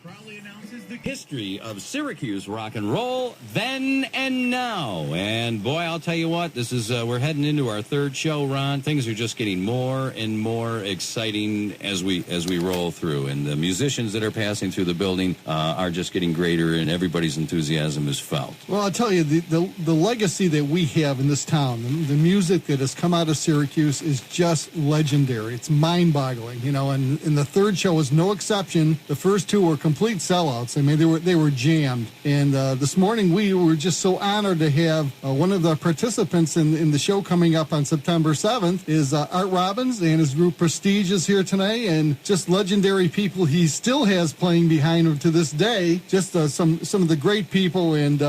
proudly announces the history of Syracuse rock and roll then and now. And boy, I'll tell you what, this is we're heading into our third show, Ron. Things are just getting more and more exciting as we roll through, and the musicians that are passing through the building are just getting greater, and everybody's enthusiasm is felt. Well, I'll tell you, the legacy that we have in this town, the music that has come out of Syracuse is just legendary. It's mind-boggling, you know, and the third show was no exception. The first two were complete sellouts. I mean, they were jammed. And this morning we were just so honored to have one of the participants in the show coming up on September 7th is Art Robbins, and his group Prestige is here tonight, and just legendary people he still has playing behind him to this day. Just some of the great people, and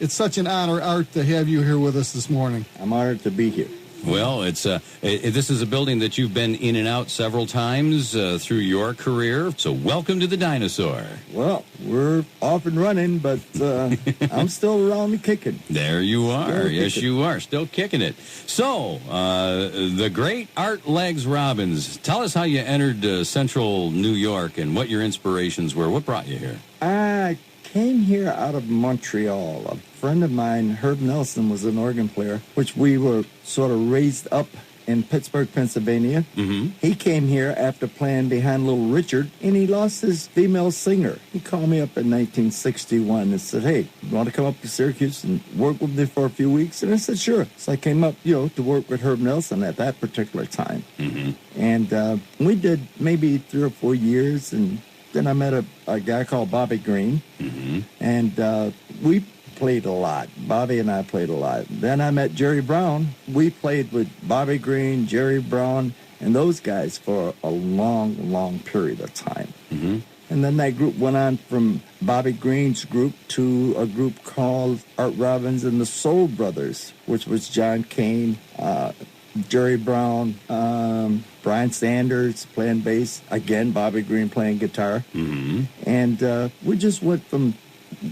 it's such an honor, Art, to have you here with us this morning. I'm honored to be here. Well, this is a building that you've been in and out several times through your career. So welcome to the Dinosaur. Well, we're off and running, but I'm still around and kicking. There you are. Yes, you are. Still kicking it. So, the great Art Legs Robbins, tell us how you entered central New York and what your inspirations were. What brought you here? I came here out of Montreal. A friend of mine, Herb Nelson, was an organ player, which we were sort of raised up in Pittsburgh, Pennsylvania. Mm-hmm. He came here after playing behind Little Richard, and he lost his female singer. He called me up in 1961 and said, "Hey, you want to come up to Syracuse and work with me for a few weeks?" And I said, "Sure." So I came up, to work with Herb Nelson at that particular time. Mm-hmm. And we did maybe 3 or 4 years, and then I met a guy called Bobby Green, mm-hmm. and we played a lot. Bobby and I played a lot. Then I met Jerry Brown. We played with Bobby Green, Jerry Brown, and those guys for a long, long period of time. Mm-hmm. And then that group went on from Bobby Green's group to a group called Art Robbins and the Soul Brothers, which was John Kane, Jerry Brown, Brian Sanders playing bass, again Bobby Green playing guitar, mm-hmm. and we just went from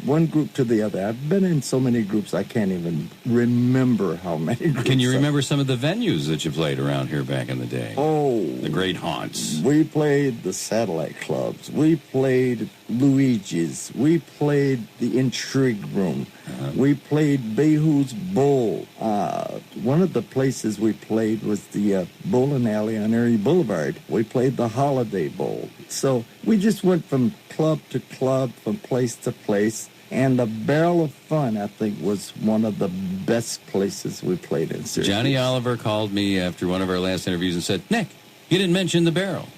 one group to the other. I've been in so many groups I can't even remember how many groups. Can you remember some of the venues that you played around here back in the day? Oh, the great haunts. We played the Satellite Clubs. We played Luigi's. We played the Intrigue Room. We played Behu's Bowl. One of the places we played was the bowling alley on Erie Boulevard. We played the Holiday Bowl. So we just went from club to club, from place to place. And the Barrel of Fun, I think, was one of the best places we played in Syracuse. Johnny Oliver called me after one of our last interviews and said, "Nick, you didn't mention the Barrel."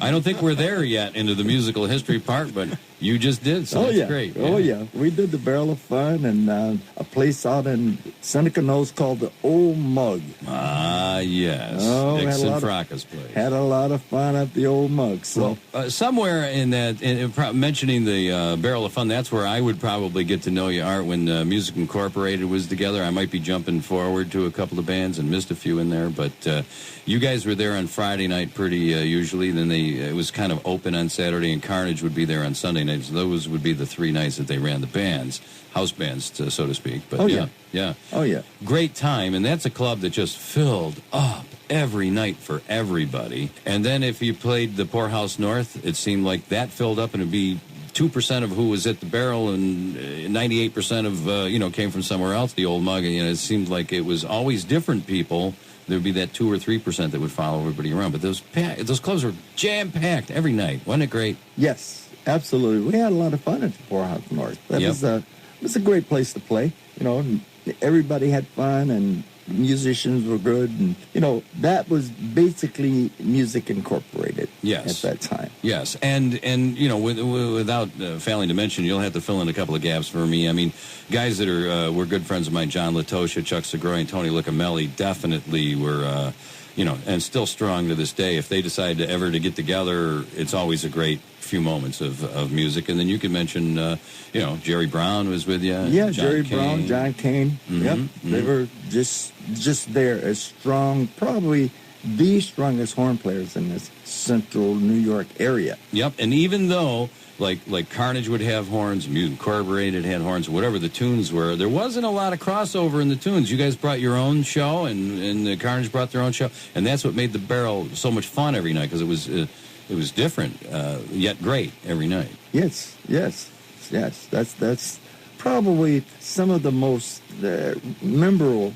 I don't think we're there yet into the musical history part, but you just did, so that's great. Oh, yeah. We did the Barrel of Fun, and a place out in Seneca Knolls called the Old Mug. Ah, yes. Dixon Fracas place. Had a lot of fun at the Old Mug. So somewhere in that, mentioning the Barrel of Fun, that's where I would probably get to know you, Art, when Music Incorporated was together. I might be jumping forward to a couple of bands and missed a few in there, but you guys were there on Friday night pretty usually. Then it was kind of open on Saturday, and Carnage would be there on Sunday nights. Those would be the 3 nights that they ran the bands, house bands, so to speak. But yeah. Oh, yeah. Great time, and that's a club that just filled up every night for everybody. And then if you played the Poorhouse North, it seemed like that filled up, and it'd be 2% of who was at the Barrel, and 98% of came from somewhere else. The Old Mug, and it seemed like it was always different people. There'd be that 2 or 3% that would follow everybody around. But those clubs were jam-packed every night. Wasn't it great? Yes, absolutely. We had a lot of fun at the Poorhouse North. That was a great place to play. Everybody had fun, and musicians were good. And, that was basically Music Incorporated at that time. Yes, and without failing to mention, you'll have to fill in a couple of gaps for me. I mean, guys that were good friends of mine, John Latosha, Chuck Segroy, and Tony Licamelli, definitely were, and still strong to this day. If they decide to get together, it's always a great few moments of music. And then you could mention, Jerry Brown was with you. Yeah, Jerry Brown, John Kane. Mm-hmm, yep, they were just there as strong, probably the strongest horn players in this central New York area. Yep, and even though like Carnage would have horns, Music Incorporated had horns, whatever the tunes were, there wasn't a lot of crossover in the tunes. You guys brought your own show, and Carnage brought their own show, and that's what made the Barrel so much fun every night, because it was it was different, yet great every night. Yes. That's probably some of the most memorable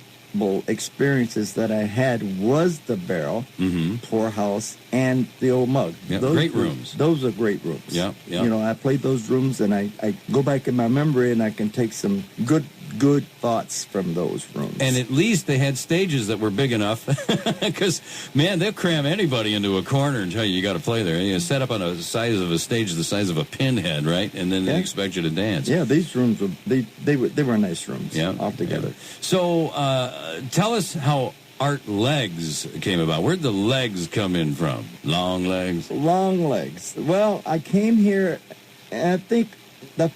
experiences that I had was the Barrel, Poorhouse, and the Old Mug. Yeah, great rooms. Those are great rooms. Yeah. You know, I played those rooms, and I go back in my memory, and I can take some good thoughts from those rooms. And at least they had stages that were big enough, because, man, they'll cram anybody into a corner and tell you got to play there. You set up on a size of a stage the size of a pinhead, right? And then they expect you to dance. Yeah, these rooms were they were nice rooms. Yeah, altogether. Yeah. So tell us how Art Legs came about. Where'd the legs come in from? Long legs. Long legs. Well, I came here, and I think the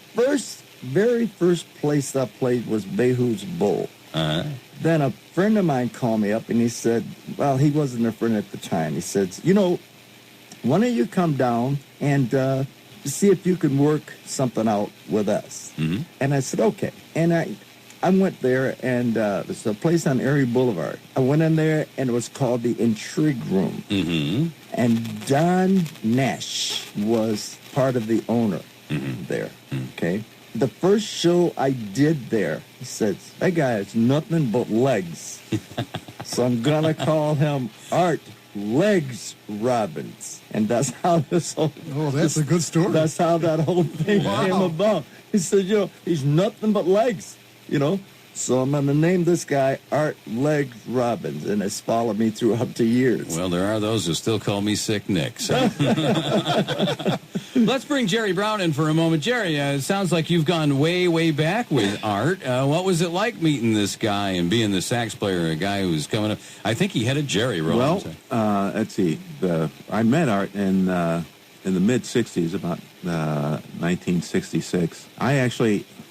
very first place I played was Behu's Bowl. Then a friend of mine called me up and he said, well, he wasn't a friend at the time. He said, you know, why don't you come down and see if you can work something out with us? And I said, okay. And I went there, and there's a place on Erie Boulevard. I went in there, and it was called the Intrigue Room. And Don Nash was part of the owner there, okay? The first show I did there, he said, that guy has nothing but legs. So I'm going to call him Art Legs Robbins. And that's how this whole... Oh, that's a good story. That's how that whole thing came about. He said, you know, he's nothing but legs, you know. So I'm going to name this guy Art Legs Robbins, and it's followed me throughout the years. Well, there are those who still call me Sick Nick. So. Let's bring Jerry Brown in for a moment. Jerry, it sounds like you've gone way, way back with Art. What was it like meeting this guy and being the sax player, a guy who was coming up? I think he had a Jerry roll. Well, let's see. I met Art in the mid-'60s, about 1966.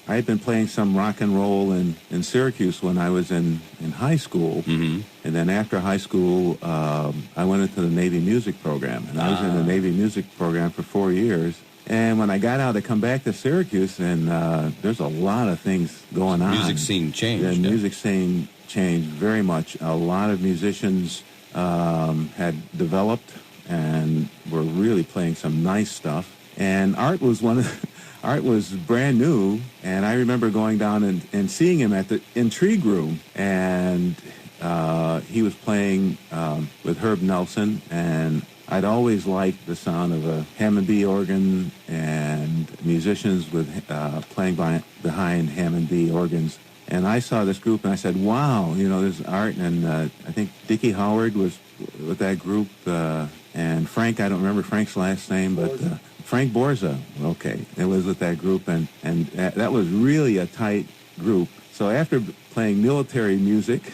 I had been playing some rock and roll in Syracuse when I was in high school. And then after high school, I went into the Navy music program. And I was in the Navy music program for 4 years. And when I got out, I come back to Syracuse, and there's a lot of things going on. Music scene changed. The music scene changed very much. A lot of musicians had developed and were really playing some nice stuff. And Art was Art was brand new, and I remember going down and seeing him at the Intrigue Room, and he was playing with Herb Nelson, and I'd always liked the sound of a Hammond B organ and musicians with playing behind Hammond B organs. And I saw this group, and I said, wow, you know, there's Art, and I think Dickie Howard was with that group, and Frank, I don't remember Frank's last name, but... Frank Borza, okay, it was with that group, and that was really a tight group. So after playing military music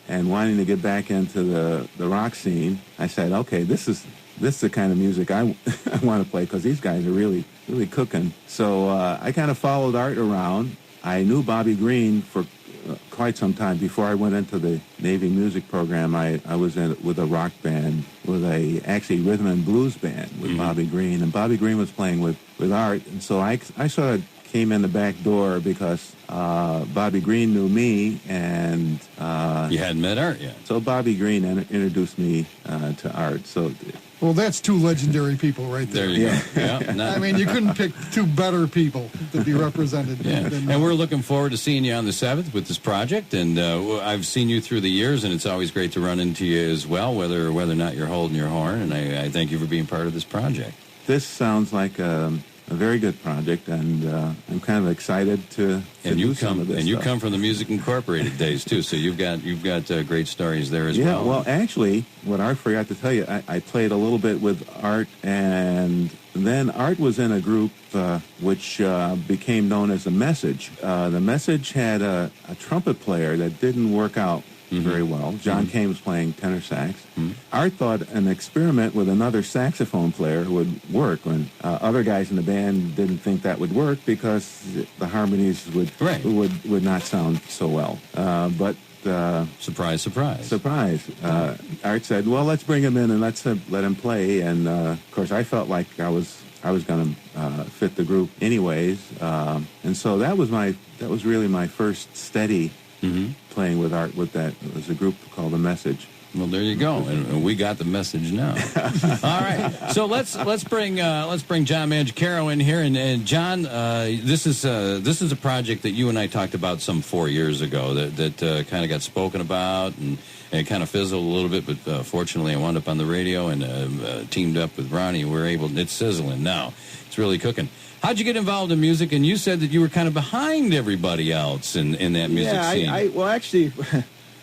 and wanting to get back into the rock scene, I said, okay, this is the kind of music I want to play, because these guys are really, really cooking. So I kind of followed Art around. I knew Bobby Green for quite some time. Before I went into the Navy music program, I was with a rock band, with actually rhythm and blues band with Bobby Green, and Bobby Green was playing with Art, and so I sort of came in the back door because Bobby Green knew me, and you hadn't met Art yet. So Bobby Green introduced me to Art. So. Well, that's two legendary people right there. There you go. Yeah, I mean, you couldn't pick two better people to be represented. And we're looking forward to seeing you on the 7th with this project. And I've seen you through the years, and it's always great to run into you as well, whether or not you're holding your horn. And I thank you for being part of this project. This sounds like a very good project, and I'm kind of excited to do some of this. And you come from the Music Incorporated days too, so you've got great stories there as well. Yeah, well, actually, what Art forgot to tell you, I played a little bit with Art, and then Art was in a group which became known as The Message. The Message had a trumpet player that didn't work out very well. John Kane was playing tenor sax. Art thought an experiment with another saxophone player would work, when other guys in the band didn't think that would work because the harmonies would not sound so well. But surprise. Art said, well, let's bring him in and let him play. And of course, I felt like I was going to fit the group anyways. And so that was really my first steady playing with Art. With that, it was a group called The Message. Well, there you go, and we got the message now. All right, so let's bring John Mangiacaro in here, and John, this is a project that you and I talked about some 4 years ago that kind of got spoken about, and it kind of fizzled a little bit, but fortunately I wound up on the radio and teamed up with Ronnie. We're able. It's sizzling now. It's really cooking. How'd you get involved in music? And you said that you were kind of behind everybody else in that music scene. Well, actually.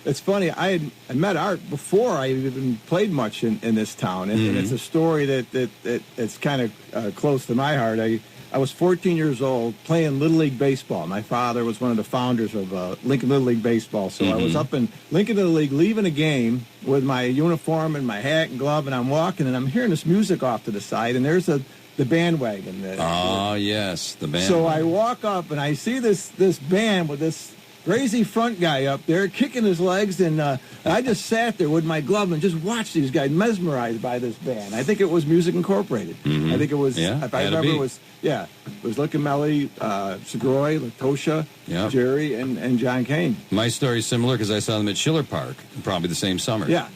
It's funny. I met Art before I even played much in this town, and it's a story that it's kind of close to my heart. I was 14 years old playing Little League baseball. My father was one of the founders of Lincoln Little League baseball, so I was up in Lincoln Little League leaving a game with my uniform and my hat and glove, and I'm walking, and I'm hearing this music off to the side, and there's the bandwagon. Yes, the band. So I walk up, and I see this band with this crazy front guy up there kicking his legs, and I just sat there with my glove and just watched these guys, mesmerized by this band. I think it was Music Incorporated. I think it was, if I remember, it was Liccamelli, Segroy, Latosha, Jerry, and John Kane. My story's similar because I saw them at Schiller Park, probably the same summer. Yeah.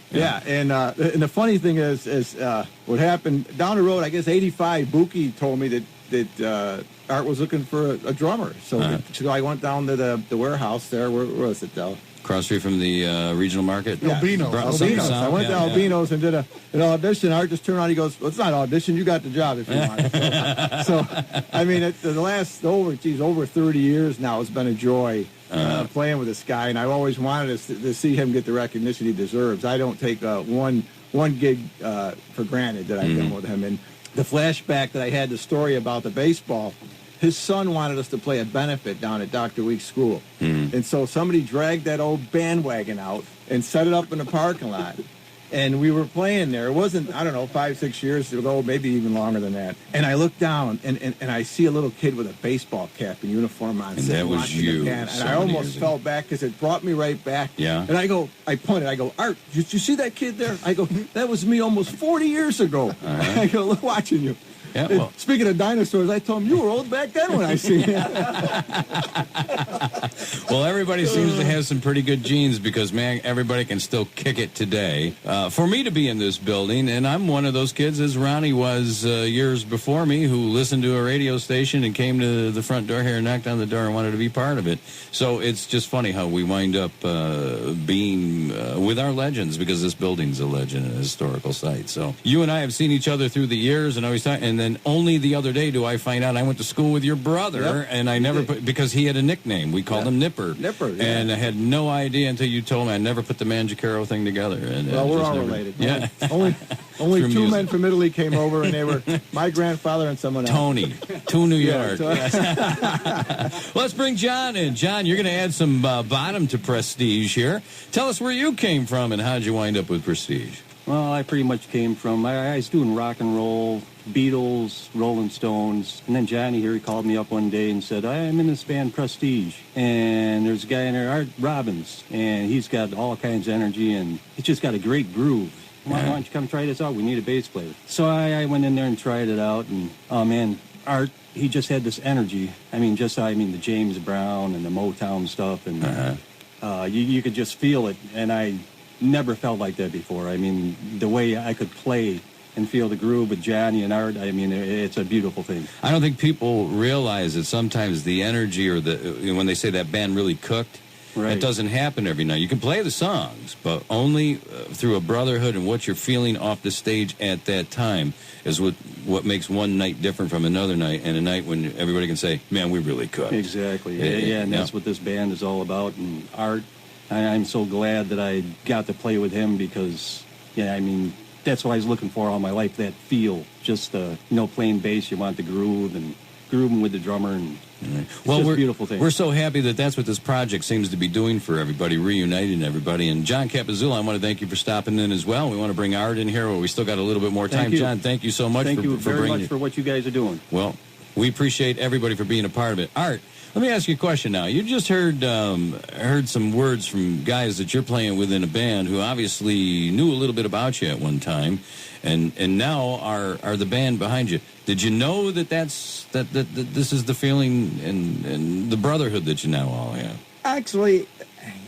And the funny thing is what happened down the road, I guess 85, Buki told me that Art was looking for a drummer. So I went down to the warehouse there. Where was it, though? Cross street from the regional market? Yeah. Albino's. I went to Albino's and did an audition. Art just turned around. He goes, well, it's not audition. You got the job if you want. So I mean, over 30 years now, it's been a joy playing with this guy. And I've always wanted to see him get the recognition he deserves. I don't take one gig for granted that I've done with him. And the flashback that I had, the story about the baseball, his son wanted us to play a benefit down at Dr. Week's school. And so somebody dragged that old bandwagon out and set it up in the parking lot. And we were playing there. It wasn't, 5, 6 years ago, maybe even longer than that. And I looked down, and I see a little kid with a baseball cap and uniform on. And that was you. And I almost fell back because it brought me right back. Yeah. And I pointed, Art, did you see that kid there? I go, that was me almost 40 years ago. I go, look, watching you. Yeah, well. Speaking of dinosaurs, I told him you were old back then when I seen you. Well, everybody seems to have some pretty good genes because, man, everybody can still kick it today. For me to be in this building, and I'm one of those kids, as Ronnie was years before me, who listened to a radio station and came to the front door here and knocked on the door and wanted to be part of it. So it's just funny how we wind up being with our legends, because this building's a legend and a historical site. So you and I have seen each other through the years, and always talk, and then only the other day do I find out I went to school with your brother, and I never put, because he had a nickname. We called him Nipper. And I had no idea until you told me. I never put the Mangiacaro thing together. And, well, we're all related. Yeah. Only two men from Italy came over, and they were my grandfather and someone else. Tony, to New York. Let's bring John in. John, you're going to add some bottom to Prestige here. Tell us where you came from and how did you wind up with Prestige? Well, I pretty much came from, I was doing rock and roll, Beatles, Rolling Stones, and then Johnny here, he called me up one day and said, I'm in this band Prestige, and there's a guy in there, Art Robbins, and he's got all kinds of energy, and he's just got a great groove. Why don't you come try this out? We need a bass player. So I went in there and tried it out, and, oh man, Art, he just had this energy. I mean, the James Brown and the Motown stuff, and you could just feel it, and I never felt like that before. I mean, the way I could play and feel the groove with Johnny and Art, I mean, it's a beautiful thing. I don't think people realize that sometimes the energy or when they say that band really cooked, it doesn't happen every night. You can play the songs, but only through a brotherhood and what you're feeling off the stage at that time is what makes one night different from another night, and a night when everybody can say, man, we really cooked. Exactly. And that's what this band is all about. And Art, I'm so glad that I got to play with him because, I mean, that's what I was looking for all my life, that feel. Just, playing bass, you want the groove and grooving with the drummer. And it's just a beautiful thing. We're so happy that that's what this project seems to be doing for everybody, reuniting everybody. And John Capizzulla, I want to thank you for stopping in as well. We want to bring Art in here. We still got a little bit more time. John, thank you so much for bringing it. Thank you very much for what you guys are doing. Well, we appreciate everybody for being a part of it. Art, let me ask you a question now. You just heard some words from guys that you're playing with in a band who obviously knew a little bit about you at one time, and now are the band behind you. Did you know that this is the feeling and the brotherhood that you now all have? Actually,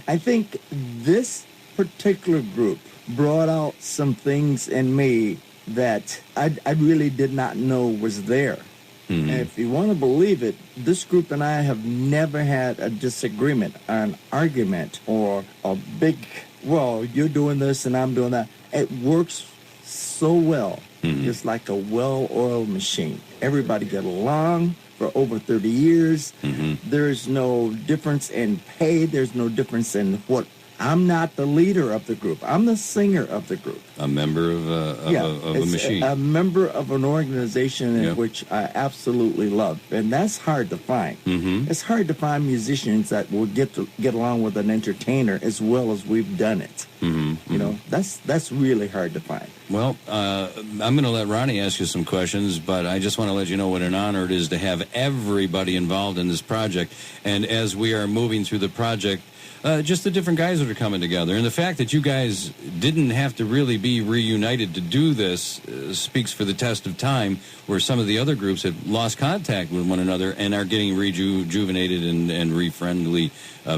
I think this particular group brought out some things in me that I really did not know was there. And if you want to believe it, this group and I have never had a disagreement or an argument or a big, well, you're doing this and I'm doing that. It works so well. It's like a well-oiled machine. Everybody get along for over 30 years. There's no difference in pay. There's no difference in what. I'm not the leader of the group. I'm the singer of the group. A member of a machine. A member of an organization in which I absolutely love. And that's hard to find. It's hard to find musicians that will get along with an entertainer as well as we've done it. You know, that's really hard to find. Well, I'm going to let Ronnie ask you some questions, but I just want to let you know what an honor it is to have everybody involved in this project. And as we are moving through the project, just the different guys that are coming together. And the fact that you guys didn't have to really be reunited to do this speaks for the test of time, where some of the other groups have lost contact with one another and are getting rejuvenated and re-friendly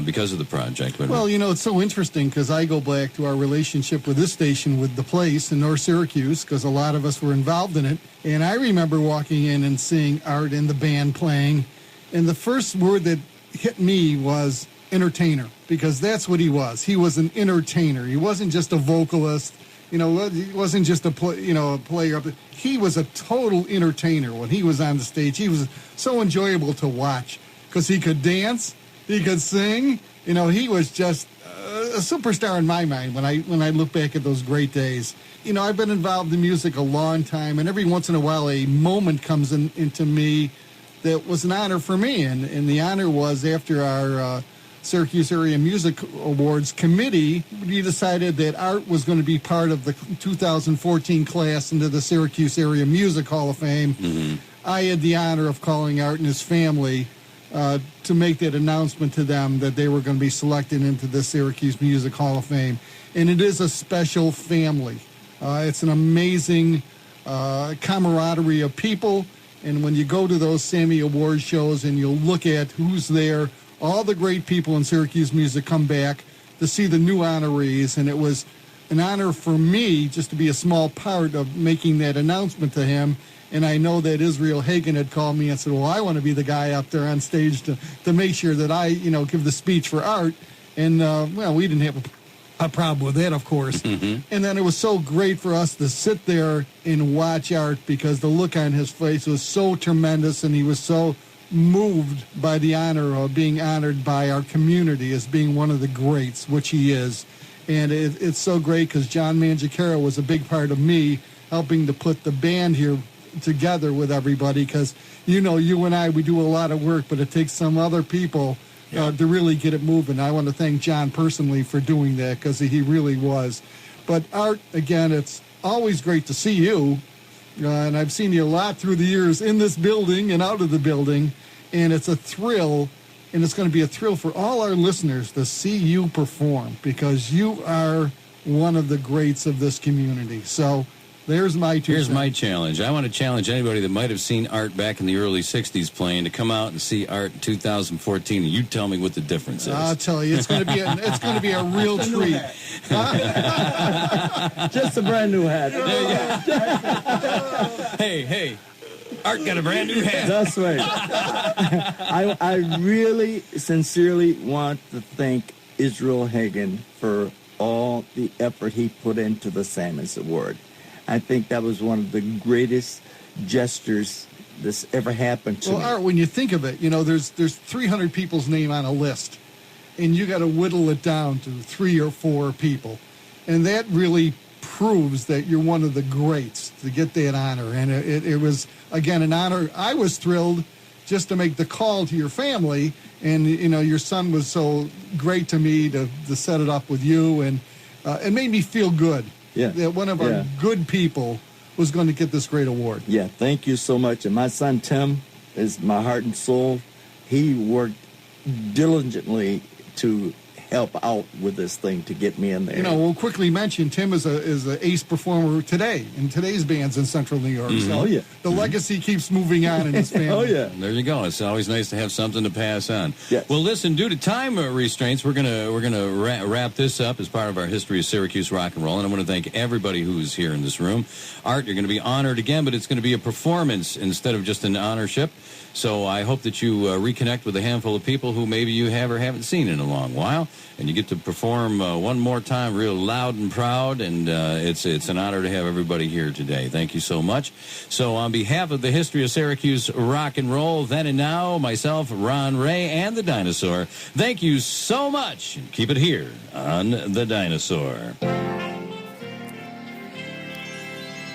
because of the project. Well, you know, it's so interesting because I go back to our relationship with this station, with The Place in North Syracuse, because a lot of us were involved in it. And I remember walking in and seeing Art and the band playing, and the first word that hit me was entertainer, because that's what he was. He was an entertainer. He wasn't just a vocalist. You know, he wasn't just a player. He was a total entertainer when he was on the stage. He was so enjoyable to watch because he could dance, he could sing. You know, he was just a superstar in my mind when I look back at those great days. You know, I've been involved in music a long time, and every once in a while a moment comes into me that was an honor for me, and the honor was after our Syracuse Area Music Awards committee, we decided that Art was going to be part of the 2014 class into the Syracuse Area Music Hall of Fame. I had the honor of calling Art and his family to make that announcement to them that they were going to be selected into the Syracuse Music Hall of Fame. And it is a special family. It's an amazing camaraderie of people. And when you go to those Sammy Award shows and you'll look at who's there, all the great people in Syracuse music come back to see the new honorees, and it was an honor for me just to be a small part of making that announcement to him. And I know that Israel Hagen had called me and said, well, I want to be the guy up there on stage to make sure that I, give the speech for Art. And, well, we didn't have a problem with that, of course. And then it was so great for us to sit there and watch Art, because the look on his face was so tremendous, and he was so moved by the honor of being honored by our community as being one of the greats, which he is. And it's so great because John Mangiacaro was a big part of me helping to put the band here together with everybody, because, you and I, we do a lot of work, but it takes some other people to really get it moving. I want to thank John personally for doing that, because he really was. But Art, again, it's always great to see you. And I've seen you a lot through the years in this building and out of the building. And it's a thrill, and it's going to be a thrill for all our listeners to see you perform, because you are one of the greats of this community. So there's my 2 Here's cents. my challenge. I want to challenge anybody that might have seen Art back in the early 60s playing to come out and see Art in 2014, and you tell me what the difference is. I'll tell you, it's going to be a real treat. Just a brand new hat. Hey, Art got a brand new hat. That's right. I really sincerely want to thank Israel Hagen for all the effort he put into the Sammons Award. I think that was one of the greatest gestures that's ever happened to me. Art, when you think of it, there's 300 people's name on a list, and you got to whittle it down to 3 or 4 people. And that really proves that you're one of the greats to get that honor. And it was, again, an honor. I was thrilled just to make the call to your family. And, your son was so great to me to set it up with you. And it made me feel good that one of our good people was going to get this great award. Yeah, thank you so much. And my son, Tim, is my heart and soul. He worked diligently to help out with this thing to get me in there. You know, we'll quickly mention Tim is a ace performer today in today's bands in Central New York. Mm-hmm. So Oh, yeah. the legacy keeps moving on in his family. Oh, yeah. There you go. It's always nice to have something to pass on. Yes. Well, listen, due to time restraints, we're gonna wrap this up as part of our History of Syracuse Rock and Roll, and I want to thank everybody who's here in this room. Art, you're going to be honored again, but it's going to be a performance instead of just an honorship. So I hope that you reconnect with a handful of people who maybe you have or haven't seen in a long while, and you get to perform one more time real loud and proud, and it's an honor to have everybody here today. Thank you so much. So on behalf of the History of Syracuse Rock and Roll, then and now, myself, Ron Ray, and the Dinosaur, thank you so much, and keep it here on The Dinosaur.